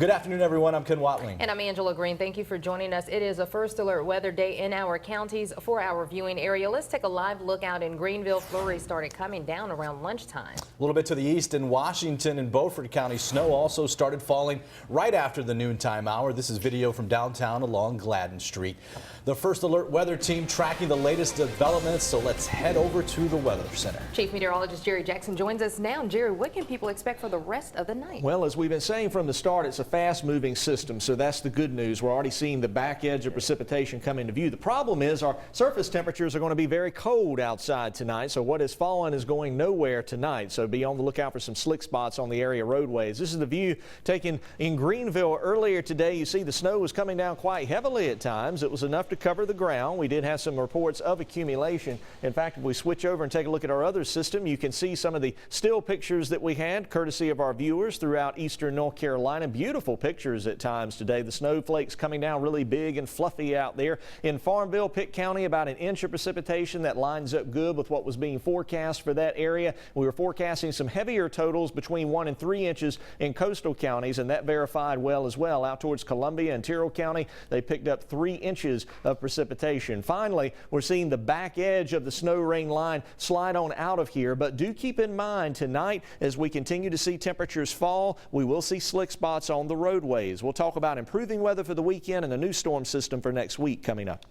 Good afternoon, everyone. I'm Ken Watling. And I'm Angela Green. Thank you for joining us. It is a first alert weather day in our county's 4-hour viewing area. Let's take a live look out in Greenville. Flurries started coming down around lunchtime. A little bit to the east in Washington and Beaufort County, snow also started falling right after the noontime hour. This is video from downtown along Gladden Street. The first alert weather team tracking the latest developments, so let's head over to the Weather Center. Chief Meteorologist Jerry Jackson joins us now. Jerry, what can people expect for the rest of the night? Well, as we've been saying from the start, it's a fast-moving system, so that's the good news. We're already seeing the back edge of precipitation come into view. The problem is our surface temperatures are going to be very cold outside tonight, so what has fallen is going nowhere tonight. So be on the lookout for some slick spots on the area roadways. This is the view taken in Greenville earlier today. You see the snow was coming down quite heavily at times. It was enough to cover the ground. We did have some reports of accumulation. In fact, if we switch over and take a look at our other system, you can see some of the still pictures that we had courtesy of our viewers throughout eastern North Carolina. Beautiful pictures at times today. The snowflakes coming down really big and fluffy out there. In Farmville, Pitt County, about an inch of precipitation. That lines up good with what was being forecast for that area. We were forecasting some heavier totals between 1 and 3 inches in coastal counties, and that verified well as well. Out towards Columbia and Tyrrell County, they picked up 3 inches of precipitation. Finally, we're seeing the back edge of the snow rain line slide on out of here, but do keep in mind tonight as we continue to see temperatures fall, we will see slick spots on the roadways. We'll talk about improving weather for the weekend and the new storm system for next week coming up.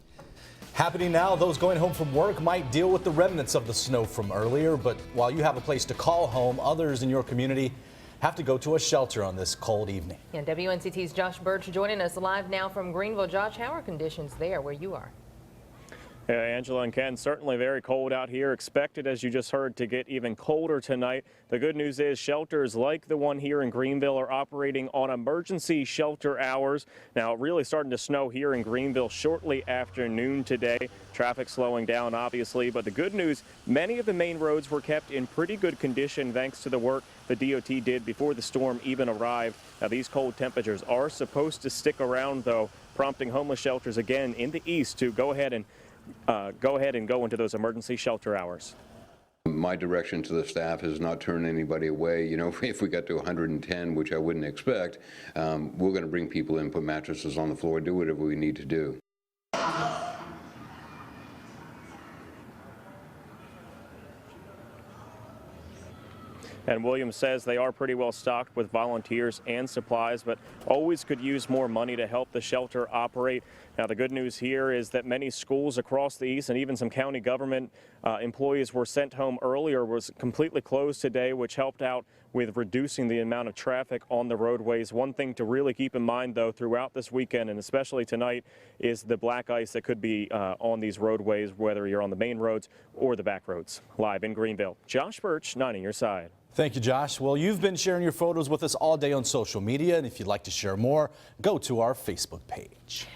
Happening now, those going home from work might deal with the remnants of the snow from earlier, but while you have a place to call home, others in your community have to go to a shelter on this cold evening. And WNCT's Josh Birch joining us live now from Greenville. Josh, how are conditions there where you are? Yeah, Angela and Ken, certainly very cold out here. Expected, as you just heard, to get even colder tonight. The good news is shelters like the one here in Greenville are operating on emergency shelter hours. Now, really starting to snow here in Greenville shortly after noon today. Traffic slowing down, obviously, but the good news, many of the main roads were kept in pretty good condition thanks to the work the DOT did before the storm even arrived. Now, these cold temperatures are supposed to stick around, though, prompting homeless shelters again in the east to go ahead and go into those emergency shelter hours. My direction to the staff is not turn anybody away. You know, if we got to 110, which I wouldn't expect, we're going to bring people in, put mattresses on the floor, do whatever we need to do. And Williams says they are pretty well stocked with volunteers and supplies, but always could use more money to help the shelter operate. Now, the good news here is that many schools across the east and even some county government employees were sent home early or was completely closed today, which helped out with reducing the amount of traffic on the roadways. One thing to really keep in mind, though, throughout this weekend and especially tonight is the black ice that could be on these roadways, whether you're on the main roads or the back roads. Live in Greenville, Josh Birch, 9 on your side. Thank you, Josh. Well, you've been sharing your photos with us all day on social media, and if you'd like to share more, go to our Facebook page.